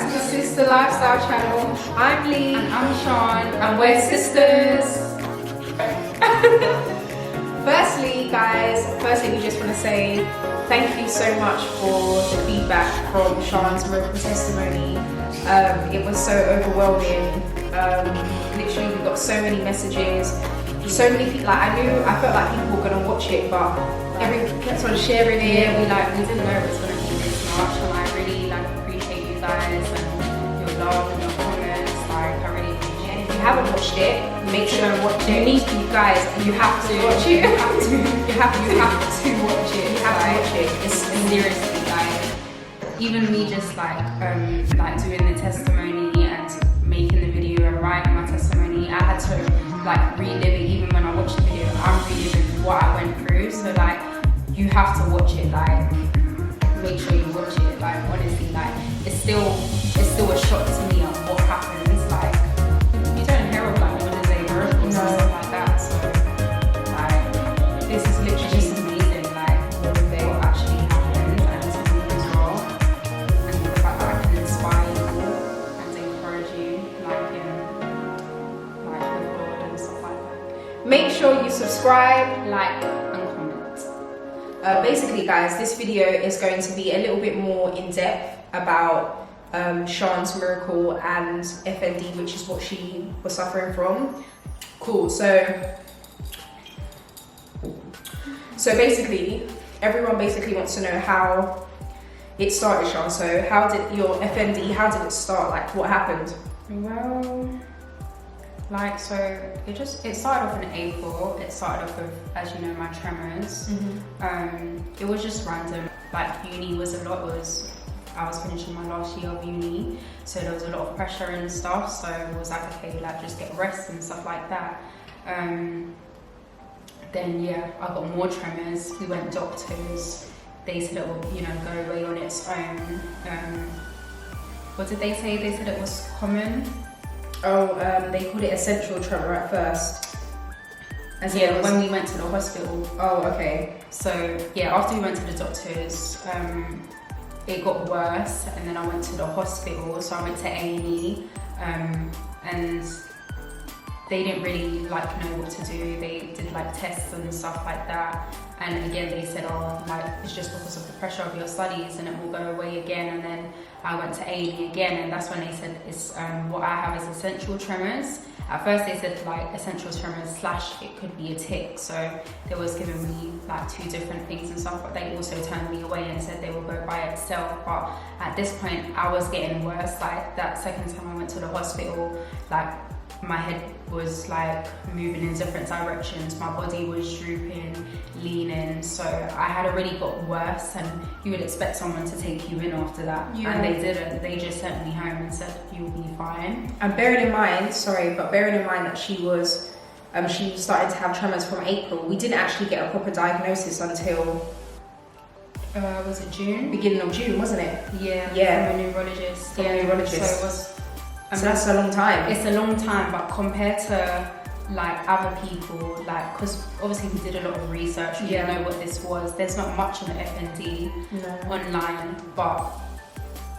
to the Sister Lifestyle channel. I'm Lee. And I'm Sharn. And we're sisters. Firstly, guys, we just want to say thank you so much for the feedback from Sharn's miracle testimony. It was so overwhelming. Literally, we got so many messages. So many people, like I felt like people were gonna watch it, but everyone kept on sharing it. Yeah, we didn't know it was gonna be this much, and I really appreciate you guys and your love and your comments. I really appreciate it. If you haven't watched it, make sure and watch it. You guys, you have to watch it. You have to watch it. You have to watch it. It's seriously even me just doing the testimony and making the video and writing my testimony, I had to relive it. Even when I watched the video, I'm reliving what I went through. So you have to watch it. Make sure you watch it. Honestly, it's still a shock to me on what happens. You don't hear of what is a miracles and stuff like that. So this is literally just amazing. What actually happened and to me as well. And the fact that I can inspire you and encourage you with God and stuff like that. Make sure you subscribe, and comment. Basically, guys, this video is going to be a little bit more in depth about Sharn's miracle and FND, which is what she was suffering from. Cool. So basically, everyone wants to know how it started, Sharn. So how did your FND? How did it start? What happened? Well, so it started off in April. It started off with, as you know, my tremors. It was just random. Uni was a lot. I was finishing my last year of uni, so there was a lot of pressure and stuff. So it was okay, just get rest and stuff like that. Then yeah, I got more tremors. We went doctors. They said it will, go away on its own. What did they say? They said it was common. Oh, they called it essential tremor at first. When we went to the hospital. Oh, okay. So yeah, after we went to the doctors, it got worse, and then I went to the hospital. So I went to A&E, and they didn't really know what to do. They did tests and stuff like that. And again, they said, it's just because of the pressure of your studies, and it will go away again. And then I went to A&E again, and that's when they said it's what I have is essential tremors. At first they said essential tremors / it could be a tic. So they was giving me 2 different things and stuff, but they also turned me away and said they will go by itself. But at this point, I was getting worse. That second time I went to the hospital, my head was moving in different directions. My body was drooping, leaning. So I had already got worse, and you would expect someone to take you in after that. Yeah. And they didn't. They just sent me home and said, you'll be fine. And bearing in mind that she was starting to have tremors from April, we didn't actually get a proper diagnosis until was it June? Beginning of June, wasn't it? Yeah. From a neurologist. So it was. So that's a long time. It's a long time, but compared to other people, because obviously we did a lot of research, we didn't know what this was. There's not much on the FND online, but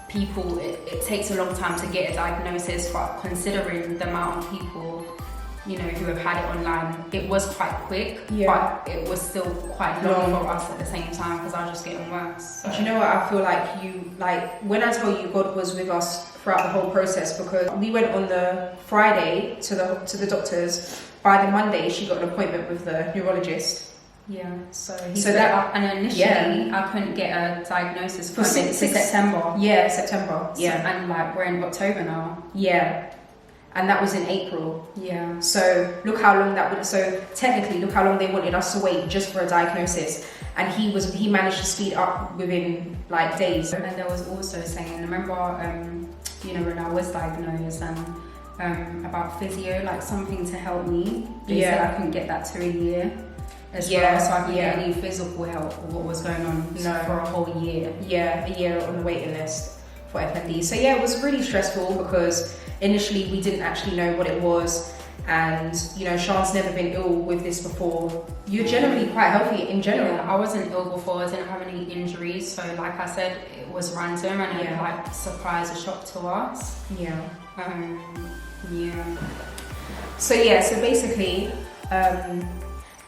people, it takes a long time to get a diagnosis. But considering the amount of people, who have had it online, it was quite quick, but it was still quite long for us at the same time, because I was just getting worse. So. Do you know what I feel when I tell you God was with us throughout the whole process, because we went on the Friday to the doctors. By the Monday, she got an appointment with the neurologist. Yeah, so initially I couldn't get a diagnosis for September. Yeah, September. Yeah, so, and we're in October now. Yeah, and that was in April. Yeah. So look how long that would. So technically, look how long they wanted us to wait just for a diagnosis, and he managed to speed up within days. And there was also saying, remember, when I was diagnosed and about physio, something to help me. They said I couldn't get that to a year as well, so I couldn't get any physical help or what was going on for a whole year. Yeah, a year on the waiting list for FND. So yeah, it was really stressful because initially we didn't actually know what it was. and you know, Sharn's never been ill with this before. You're generally quite healthy in general. Yeah, I wasn't ill before, I didn't have any injuries, so like I said, it was random and it like surprised a shock to us. Yeah. Yeah. So basically,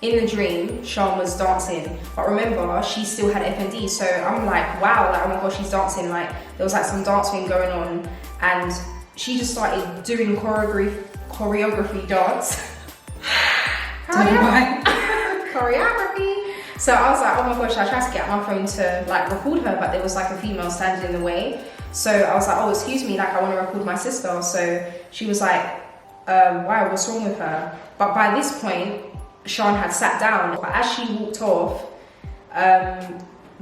in the dream, Sharn was dancing, but remember, she still had FND, so I'm like, wow, like, oh my gosh, she's dancing, like, there was like some dancing going on, and she just started doing choreography dance. Choreography. So I was like, oh my gosh, I tried to get my phone to like record her, but there was like a female standing in the way. So I was like, oh, excuse me, like I want to record my sister. So she was like, wow, what's wrong with her? But by this point, Sharn had sat down. But as she walked off,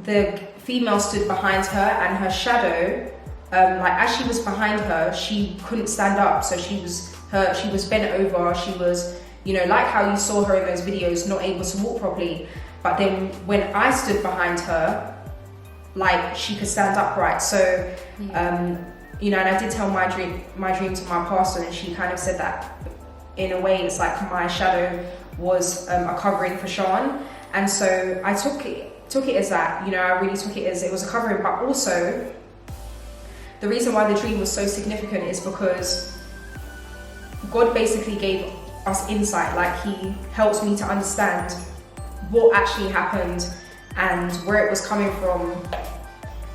the female stood behind her, and her shadow, like as she was behind her, she couldn't stand up. So she was bent over. She was, you know, like how you saw her in those videos, not able to walk properly. But then when I stood behind her, like she could stand upright. So, you know, and I did tell my dream to my pastor, and she kind of said that in a way it's like my shadow was a covering for Sharn. And so I took it as that, you know, I really took it as it was a covering. But also the reason why the dream was so significant is because God basically gave us insight, like he helps me to understand what actually happened and where it was coming from.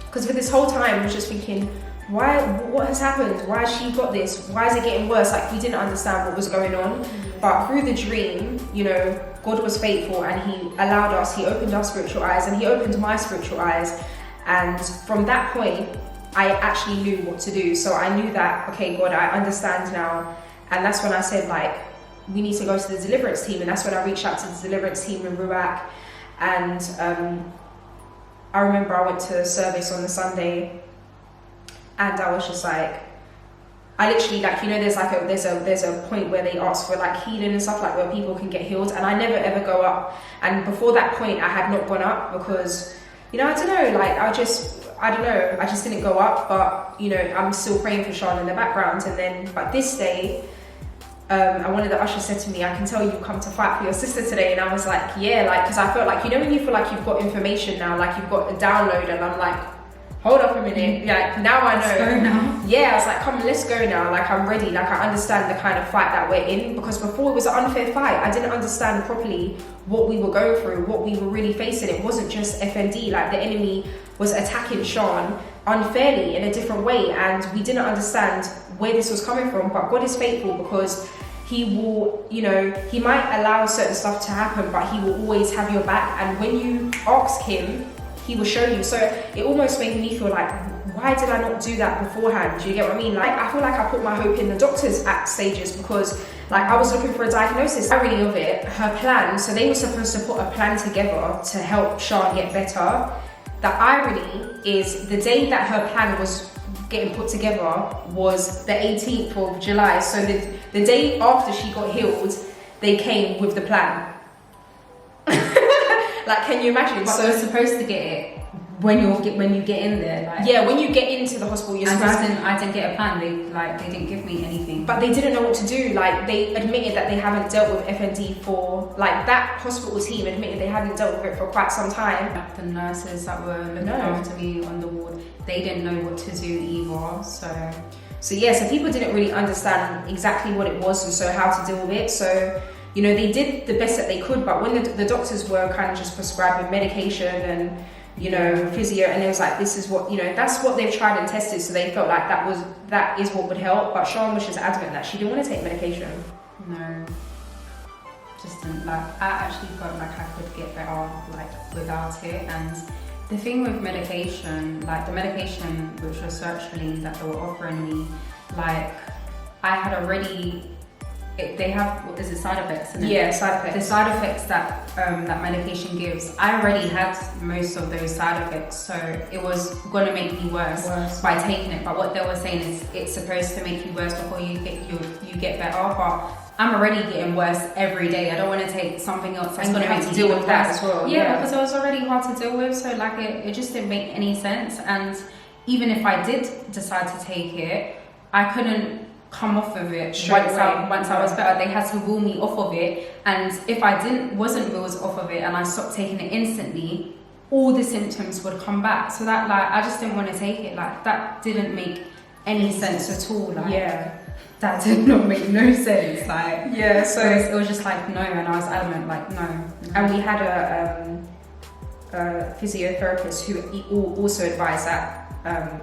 Because for this whole time I was just thinking, what has happened? Why has she got this? Why is it getting worse? Like we didn't understand what was going on. But through the dream, you know, God was faithful, and he allowed us, he opened our spiritual eyes, and he opened my spiritual eyes. And from that point, I actually knew what to do. So I knew that, okay, God, I understand now. And that's when I said, like, we need to go to the deliverance team. And that's when I reached out to the deliverance team in Ruach. And I remember I went to service on the Sunday, and I was just like, I literally, like, you know, there's a point where they ask for like healing and stuff, like where people can get healed, and I never ever go up. And before that point I had not gone up because, you know, I don't know, like I just didn't go up. But you know, I'm still praying for Sharn in the background. And then, but this day, one of the ushers said to me, I can tell you come to fight for your sister today. And I was like, yeah, like, because I felt like, you know, when you feel like you've got information now, like you've got a download, and I'm like, hold up a minute, like now I know. Let's go now. Yeah, I was like, come, let's go now. Like I'm ready. Like I understand the kind of fight that we're in, because before it was an unfair fight. I didn't understand properly what we were going through, what we were really facing. It wasn't just FND. Like the enemy was attacking Sharn unfairly in a different way, and we didn't understand where this was coming from. But God is faithful, because he will, you know, he might allow certain stuff to happen, but he will always have your back. And when you ask him, he will show you. So it almost made me feel like, why did I not do that beforehand? Do you get what I mean? Like I feel like I put my hope in the doctors at stages, because like I was looking for a diagnosis. The irony of it, her plan, so they were supposed to put a plan together to help Sharn get better. The irony is the day that her plan was getting put together was the 18th of July. So the day after she got healed, they came with the plan. Like, can you imagine? But we're supposed to get it when you get in there. Like, yeah, when you get into the hospital, you're supposed to. I didn't get a plan. They didn't give me anything. But they didn't know what to do. Like they admitted that they haven't dealt with FND for, like that hospital team admitted they hadn't dealt with it for quite some time. Like the nurses that were looking after me on the ward, they didn't know what to do either. So yeah, so people didn't really understand exactly what it was, and so how to deal with it. So, you know, they did the best that they could, but when the doctors were kind of just prescribing medication and, you know, physio, and it was like, this is what, you know, that's what they've tried and tested, so they felt like that is what would help. But Sharn was just adamant that she didn't want to take medication. No, just didn't. Like, I actually felt like I could get better like without it. And the thing with medication, like the medication which was sertraline that they were offering me, like I had already. They have, what is it, side effects? Yeah, side effects. The side effects that that medication gives, I already had most of those side effects, so it was going to make me worse by taking it. But what they were saying is it's supposed to make you worse before you get better. But I'm already getting worse every day. I don't want to take something else that's going to make me deal with that as well. Yeah, because it was already hard to deal with. So like it just didn't make any sense. And even if I did decide to take it, I couldn't come off of it Straight once I was better. They had to rule me off of it, and if I wasn't ruled off of it and I stopped taking it instantly, all the symptoms would come back. So that, like, I just didn't want to take it. Like, that didn't make any sense at all. Like, yeah, that did not make no sense. Like, yeah, so it was just like no, and I was adamant, like, no. And we had a physiotherapist who also advised that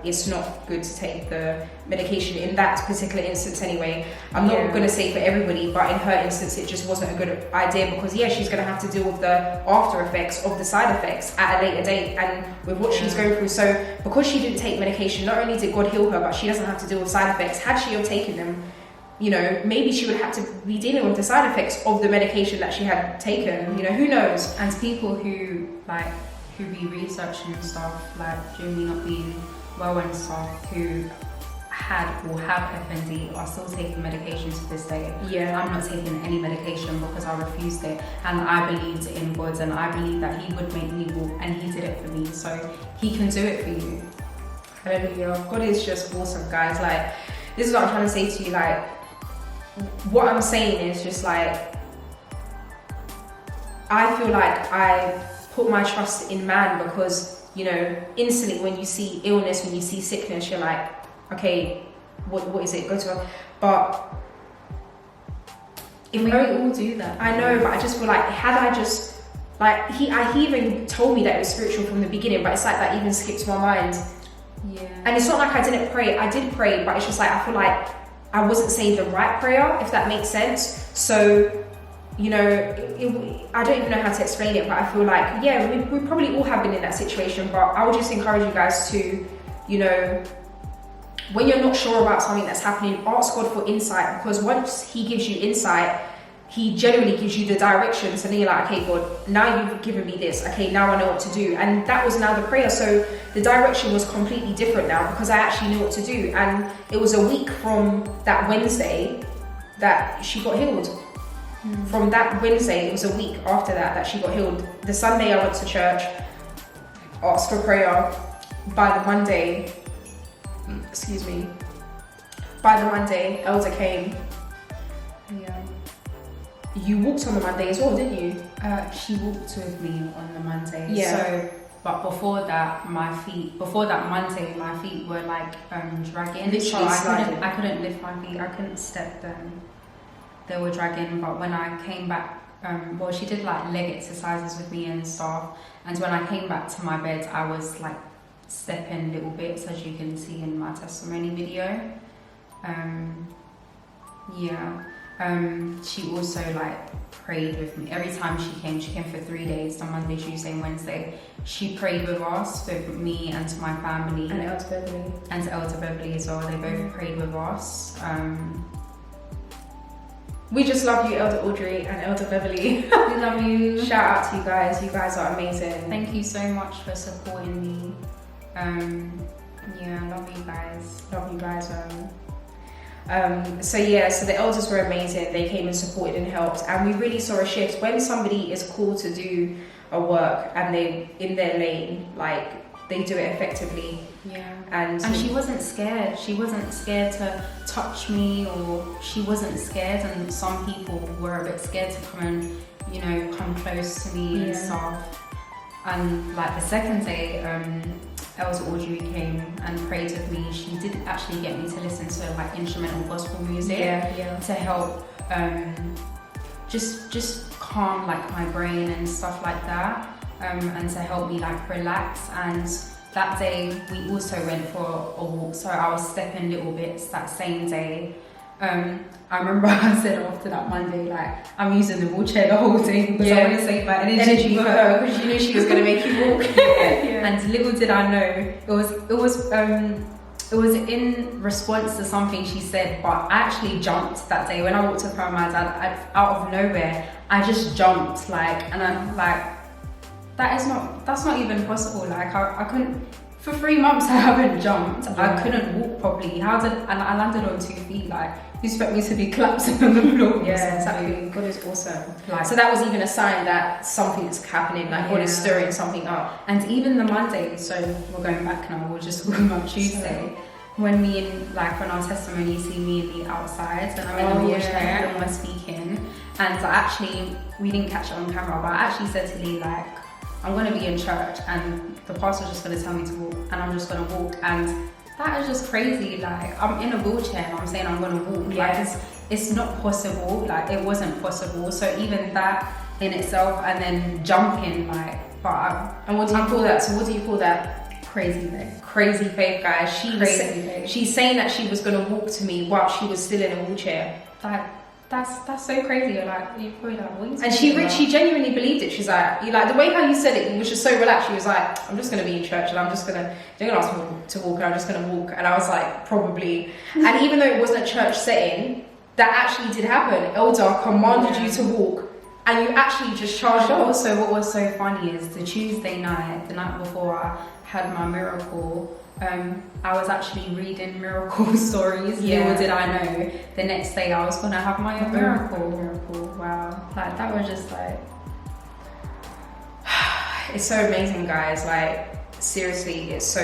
it's not good to take the medication in that particular instance anyway. I'm not going to say for everybody, but in her instance it just wasn't a good idea, because she's going to have to deal with the after effects of the side effects at a later date, and with what she's going through. So because she didn't take medication, not only did God heal her, but she doesn't have to deal with side effects. Had she have taken them, you know, maybe she would have to be dealing with the side effects of the medication that she had taken. You know, who knows? And people who be researching and stuff, like Jimmy not being well and stuff, who had or have FND are still taking medication to this day. Yeah. I'm not taking any medication because I refused it, and I believed in God, and I believed that He would make me walk, and He did it for me, so He can do it for you. Hallelujah. God is just awesome, guys. Like, this is what I'm trying to say to you. Like, what I'm saying is just like, I feel like I put my trust in man, because, you know, instantly when you see illness, when you see sickness, you're like, okay, what is it? Go to her. But if we all do that. I know, but I just feel like, had I just, like, he even told me that it was spiritual from the beginning, but it's like that even skipped my mind. Yeah. And it's not like I didn't pray. I did pray, but it's just like, I feel like I wasn't saying the right prayer, if that makes sense. So, you know, I don't even know how to explain it, but I feel like, we probably all have been in that situation. But I would just encourage you guys to, you know, when you're not sure about something that's happening, ask God for insight, because once He gives you insight, He generally gives you the directions, and then you're like, okay, God, now you've given me this, okay, now I know what to do. And that was now the prayer. So the direction was completely different now, because I actually knew what to do. And it was a week from that Wednesday that she got healed. From that Wednesday, it was a week after that she got healed. The Sunday I went to church, asked for prayer. By the Monday, Elder came. Yeah. You walked on the Monday as well, didn't you? She walked with me on the Monday. Yeah. So, but before that Monday, my feet were like dragging. Literally sliding. I couldn't lift my feet. I couldn't step them. They were dragging. But when I came back, she did like leg exercises with me and stuff. And when I came back to my bed, I was like stepping little bits, as you can see in my testimony video. She also like prayed with me every time she came for 3 days, the Monday, Tuesday and Wednesday. She prayed with us, with me and my family, And Elder Beverly as well. They both prayed with us. We just love you, Elder Audrey and Elder Beverly. We love you. Shout out to you guys. You guys are amazing. Thank you so much for supporting me. Love you guys. Love you guys. So the elders were amazing. They came and supported and helped, and we really saw a shift when somebody is called to do a work and they in their lane, like they do it effectively. Yeah. And she wasn't scared. She wasn't scared to touch me, or she wasn't scared. And some people were a bit scared to come and, you know, come close to me and stuff. And like the second day, Elder Audrey came and prayed with me. She did actually get me to listen to like instrumental gospel music to help just calm like my brain and stuff like that, and to help me like relax. And that day we also went for a walk, so I was stepping little bits that same day. I remember I said after that Monday, like, I'm using the wheelchair the whole day because I want to save my energy for her, because you knew she was going to make you walk. And little did I know, it was in response to something she said, but I actually jumped that day when I walked up around my dad. Out of nowhere, I just jumped, like, and I'm like, that's not even possible. Like, I couldn't. For 3 months I haven't jumped. I couldn't walk properly. And I landed on 2 feet. Like, you expect me to be collapsing on the floor? Yeah, exactly. God is awesome. Like, so that was even a sign that something's happening. Like, God is stirring something up. And even the Monday, so we're going back now. We're just talking about Tuesday. when our testimony, you see me in the outside and I'm in the wheelchair and we're speaking, and we didn't catch it on camera, but I actually said to Lee, like, I'm going to be in church and the pastor's just going to tell me to walk and I'm just going to walk, and that is just crazy. Like, I'm in a wheelchair and I'm saying I'm going to walk. Like, it's not possible. Like, it wasn't possible. So even that in itself, and then jumping, like, and what do you call that? So what do you call that? Crazy faith, guys. She's saying that she was going to walk to me while she was still in a wheelchair. Like, that's so crazy. You're like, you're probably like, what are you and she genuinely believed it. She's like, the way how you said it, you was just so relaxed. She was like, I'm just going to be in church and they're going to ask me to walk and I'm just going to walk. And I was like, probably. And even though it wasn't a church setting, that actually did happen. Elder commanded you to walk. And you actually just charged off. Also, what was so funny is the Tuesday night, the night before I had my miracle, I was actually reading miracle stories. Little did I know, the next day I was gonna have my miracle. Wow, like that was just like, it's so amazing, guys. Like, seriously, it's so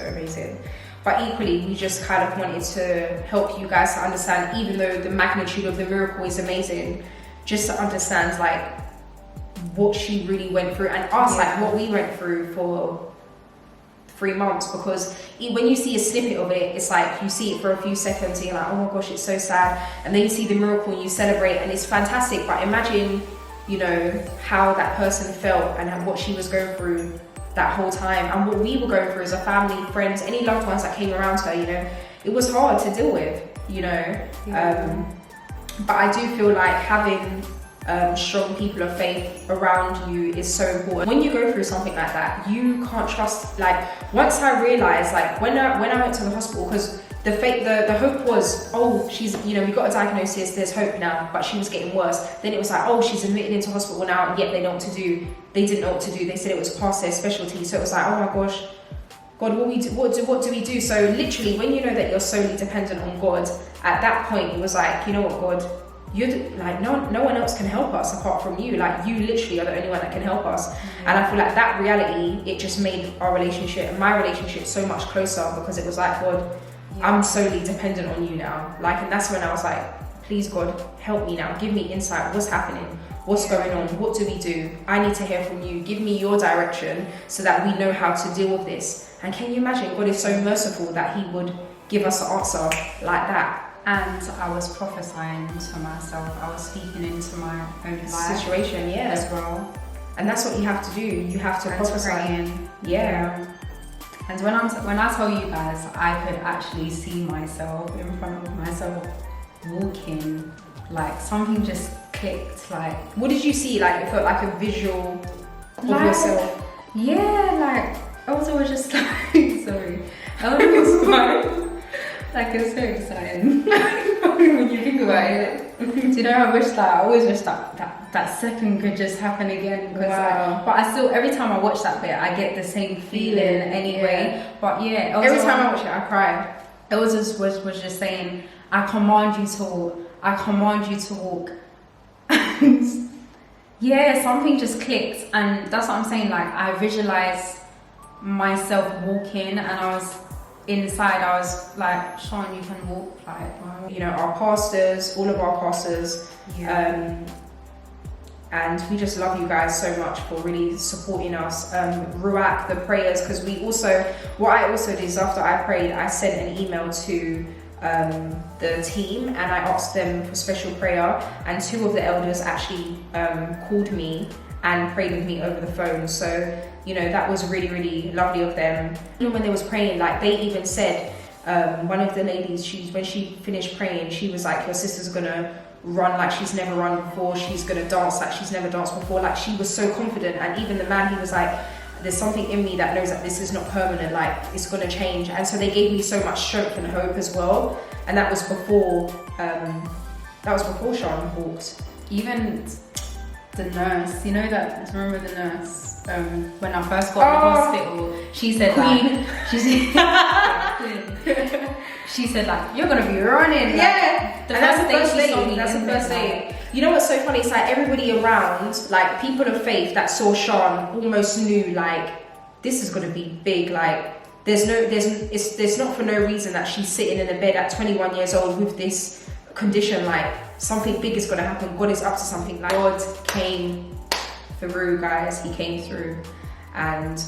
amazing. But equally, we just kind of wanted to help you guys to understand, even though the magnitude of the miracle is amazing, just to understand like what she really went through, and us, like what we went through for 3 months. Because when you see a snippet of it, it's like you see it for a few seconds and you're like, oh my gosh, it's so sad, and then you see the miracle and you celebrate and it's fantastic. But imagine, you know, how that person felt and what she was going through that whole time, and what we were going through as a family, friends, any loved ones that came around her. You know, it was hard to deal with, you know. But I do feel like having strong people of faith around you is so important. When you go through something like that, you can't trust. Like, once I realized, like when I went to the hospital, because the hope was, oh, she's, you know, we got a diagnosis, there's hope now, but she was getting worse. Then it was like, oh, she's admitted into hospital now, and yet they know what to do. They didn't know what to do. They said it was past their specialty. So it was like, oh my gosh, God, what do we do? So literally, when you know that you're solely dependent on God, at that point it was like, you know what, God, you're like, no one else can help us apart from you. Like, you literally are the only one that can help us. And I feel like that reality, it just made our relationship and my relationship so much closer, because it was like, God, I'm solely dependent on you now. Like, and that's when I was like, please God, help me now, give me insight, what's happening, what's going on, what do we do? I need to hear from you, give me your direction so that we know how to deal with this. And can you imagine, God is so merciful that he would give us an answer like that. And I was prophesying to myself. I was speaking into my own life situation, as well. And that's what you have to do. You have to prophesy. Yeah. And when I tell you guys, I could actually see myself in front of myself walking. Like, something just clicked. Like, what did you see? Like, it felt like a visual of yourself. Yeah, like I was always just like, sorry. I was like, it's so exciting. When you think about it. Do you know, I always wish that second could just happen again. Wow. But I still, every time I watch that bit, I get the same feeling anyway. Yeah. But yeah, every time I watch it, I cry. It was just saying, I command you to walk. I command you to walk. Yeah, something just clicked, and that's what I'm saying. Like, I visualized myself walking, and I was inside. I was like, Sharn, you can walk. Like, you know, our pastors, all of our pastors, and we just love you guys so much for really supporting us. Ruach, the prayers, because what I also did is, after I prayed, I sent an email to the team and I asked them for special prayer, and 2 of the elders actually called me and prayed with me over the phone. So, you know, that was really, really lovely of them. Even when they was praying, like, they even said, one of the ladies, when she finished praying, she was like, your sister's gonna run like she's never run before, she's gonna dance like she's never danced before. Like, she was so confident. And even the man, he was like, there's something in me that knows that this is not permanent, like, it's gonna change. And so they gave me so much strength and hope as well. And that was before Sharn walked. Even the nurse, you know that, remember the nurse, when I first got to the hospital, she said, Queen. She said, like, you're gonna be running. Yeah, and that's the first day. You know what's so funny? It's like everybody around, like people of faith that saw Sharn, almost knew, like, this is gonna be big. Like, There's not for no reason that she's sitting in a bed at 21 years old with this condition. Like, something big is gonna happen. God is up to something. Like, God came through, guys. He came through, and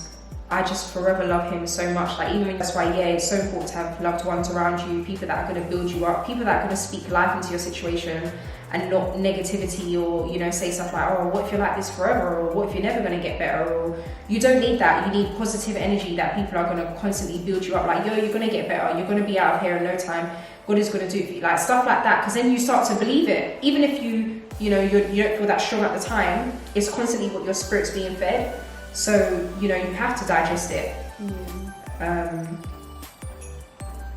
I just forever love him so much. Like, even that's why, yeah, it's so important to have loved ones around you, people that are going to build you up, people that are going to speak life into your situation and not negativity, or, you know, say stuff like, oh, what if you're like this forever, or what if you're never going to get better, or you don't need that. You need positive energy that people are going to constantly build you up. Like, yo, you're going to get better, you're going to be out of here in no time, God is going to do it for you, like stuff like that. Because then you start to believe it, even if you don't feel that strong at the time. It's constantly what your spirit's being fed. So, you know, you have to digest it.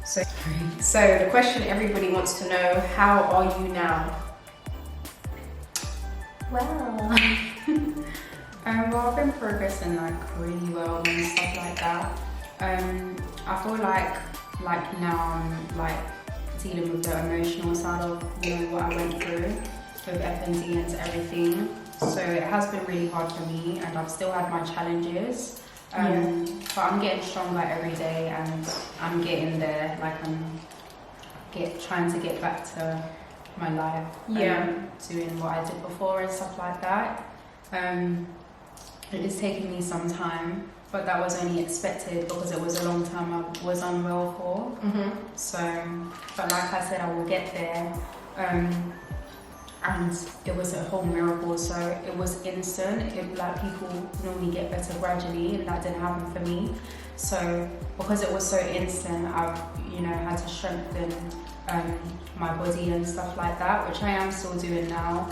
So the question everybody wants to know, how are you now? Well, well, I've been progressing like really well and stuff like that. I feel like now I'm like dealing with the emotional side of, you know, what I went through with FND and everything. So it has been really hard for me, and I've still had my challenges. But I'm getting stronger every day, and I'm getting there. Like, I'm trying to get back to my life. Doing what I did before and stuff like that. It is taking me some time, but that was only expected because it was a long time I was unwell for. So, but like I said, I will get there. And it was a whole miracle, so it was instant. Like, people normally get better gradually, and that didn't happen for me. So because it was so instant, I've, you know, had to strengthen my body and stuff like that, which I am still doing now.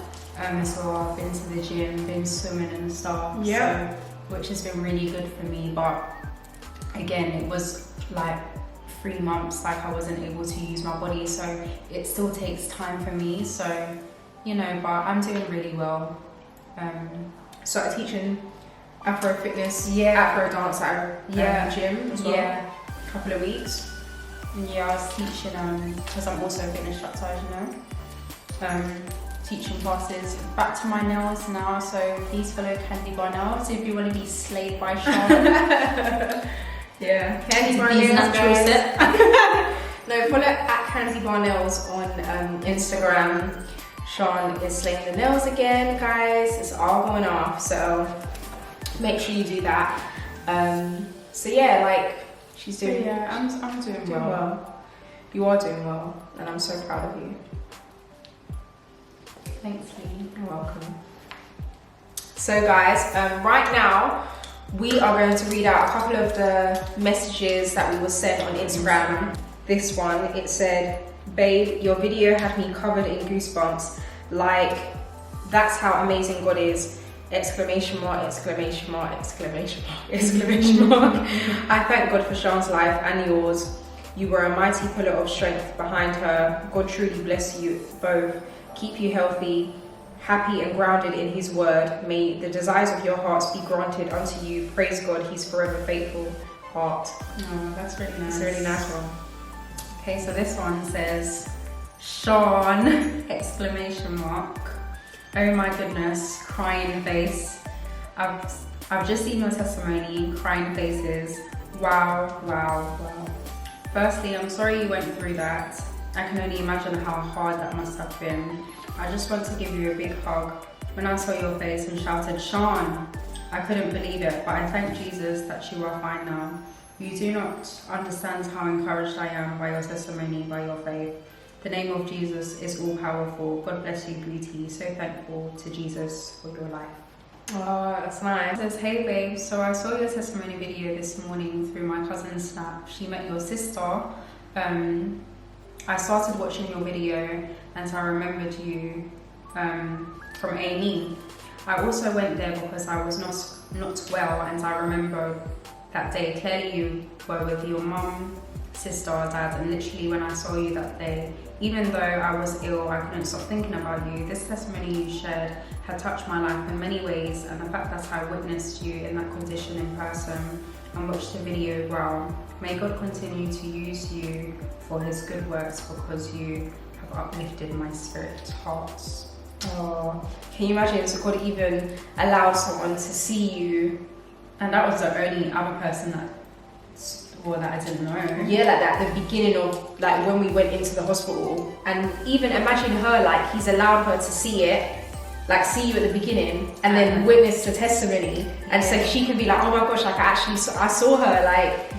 So I've been to the gym, been swimming and stuff, so, which has been really good for me. But again, it was like 3 months, like I wasn't able to use my body, so it still takes time for me. So, you know, but I'm doing really well. Started teaching Afro fitness, Afro dance at a gym as well. A couple of weeks. Yeah, I was teaching, because I'm also a fitness instructor, as you know. Teaching classes. Back to my nails now, so please follow Candy Bar Nails if you want to be slayed by Sharn. Candy Bar Nails, guys. No, follow at Candy Bar Nails on Instagram. Sharn is slaying the nails again, guys. It's all going off, so make sure you do that. So yeah, like, she's doing. I'm doing well. You are doing well, and I'm so proud of you. Thanks, Lee. You're welcome. So guys, right now we are going to read out a couple of the messages that we were sent on Instagram. This one, it said, "Babe, your video had me covered in goosebumps. Like, that's how amazing God is. Exclamation mark, exclamation mark, exclamation mark, exclamation mark. I thank God for Sharn's life and yours. You were a mighty pillar of strength behind her. God truly bless you both. Keep you healthy, happy and grounded in his word. May the desires of your hearts be granted unto you. Praise God, he's forever faithful. Heart." Oh, that's really nice. It's a really nice one. Okay, so this one says, Sharn, exclamation mark. Oh my goodness, crying face. I've just seen your testimony, crying faces. Wow, wow, wow. Firstly, I'm sorry you went through that. I can only imagine how hard that must have been. I just want to give you a big hug. When I saw your face and shouted, Sharn, I couldn't believe it, but I thank Jesus that you are fine now. You do not understand how encouraged I am by your testimony, by your faith. The name of Jesus is all powerful. God bless you, beauty. So thankful to Jesus for your life. Oh, that's nice. It says, hey babe, so I saw your testimony video this morning through my cousin's snap. She met your sister. I started watching your video and I remembered you from A&E. I also went there because I was not well, and I remember that day clearly you were with your mum, sister, dad, and literally when I saw you that day, even though I was ill, I couldn't stop thinking about you. This testimony you shared had touched my life in many ways, and the fact that I witnessed you in that condition in person and watched the video, wow. May God continue to use you for his good works, because you have uplifted my spirit hearts. Oh, can you imagine? So God even allowed someone to see you. And that was the only other person that Well, that I didn't know. Yeah, like that, the beginning of, like, when we went into the hospital. And even imagine her, like, he's allowed her to see it, like, see you at the beginning, and then witness the testimony. And so she can be like, oh my gosh, like, I saw her, like,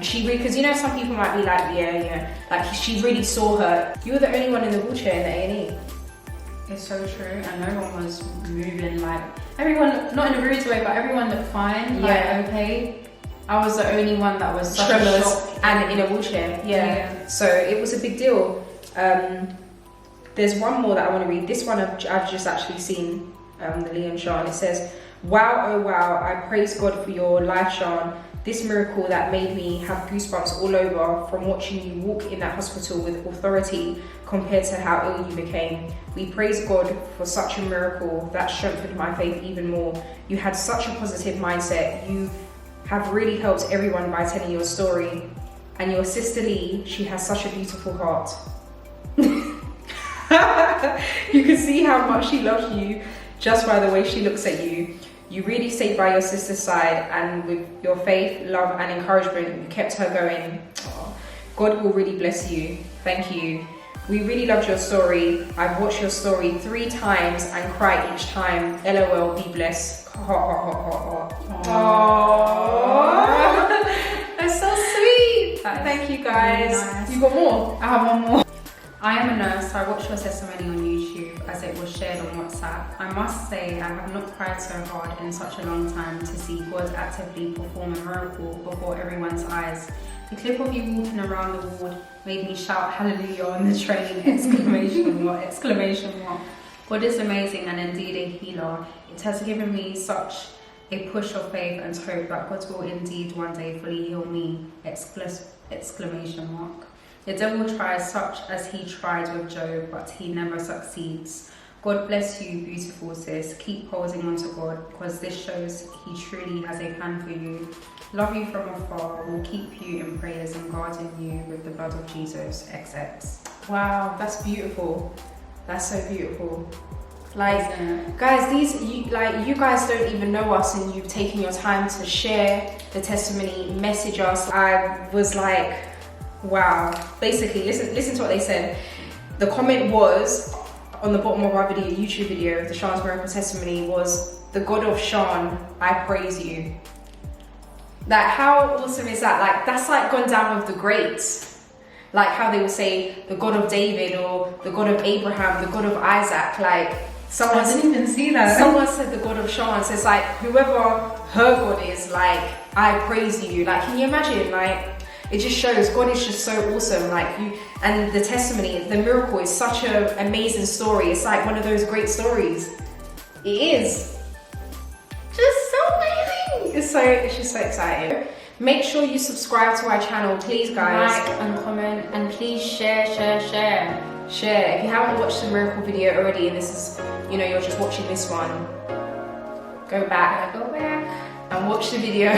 she really, because you know, some people might be like, yeah, like, she really saw her. You were the only one in the wheelchair in the A&E. It's so true, and no one was moving, like, everyone, not in a rude way, but everyone looked fine, like, okay. I was the only one that was such a shock. And in a wheelchair, so it was a big deal. There's one more that I want to read. This one I've just actually seen, the Liam Sharn. It says, wow, oh wow, I praise God for your life, Sharn. This miracle that made me have goosebumps all over from watching you walk in that hospital with authority compared to how ill you became. We praise God for such a miracle that strengthened my faith even more. You had such a positive mindset. You have really helped everyone by telling your story. And your sister Lee, she has such a beautiful heart. You can see how much she loves you just by the way she looks at you. You really stayed by your sister's side, and with your faith, love and encouragement, you kept her going. Oh, God will really bless you. Thank you. We really loved your story. I've watched your story 3 times and cried each time. LOL, be blessed. Oh, that's so sweet. Thank you guys. Really nice. You got more? I have one more. I am a nurse. I watched your testimony on YouTube as it was shared on WhatsApp. I must say I have not cried so hard in such a long time to see God actively perform a miracle before everyone's eyes. The clip of you walking around the ward made me shout hallelujah on the train, exclamation mark, exclamation mark. God is amazing and indeed a healer. It has given me such a push of faith and hope that God will indeed one day fully heal me, exclamation mark. The devil tries such as he tried with Job, but he never succeeds. God bless you, beautiful sis. Keep holding on to God, because this shows he truly has a plan for you. Love you from afar. Will keep you in prayers and guarding you with the blood of Jesus. XX. Wow, that's beautiful. That's so beautiful. Like, guys, you guys don't even know us, and you've taken your time to share the testimony, message us. I was like, wow. Basically, listen to what they said. The comment was on the bottom of our YouTube video, the Sharn's miracle testimony, was, the God of Sharn, I praise you. Like, how awesome is that? Like, that's like gone down with the greats. Like how they will say the God of David or the God of Abraham, the God of Isaac. Like, I didn't even see that. Someone said the God of Sharn. So it's like, whoever her God is, like, I praise you. Like, can you imagine? Like, it just shows God is just so awesome. Like, you, and the testimony, the miracle is such an amazing story. It's like one of those great stories. It is just so amazing. It's just so exciting. Make sure you subscribe to our channel, please, guys. Like and comment, and please share. Share. If you haven't watched the miracle video already, and this is, you know, you're just watching this one, go back and watch the video.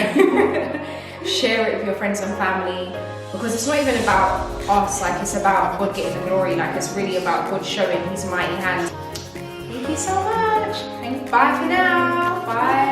Share it with your friends and family, because it's not even about us. Like, it's about God getting the glory. Like, it's really about God showing his mighty hand. Thank you so much. Bye for now. Bye.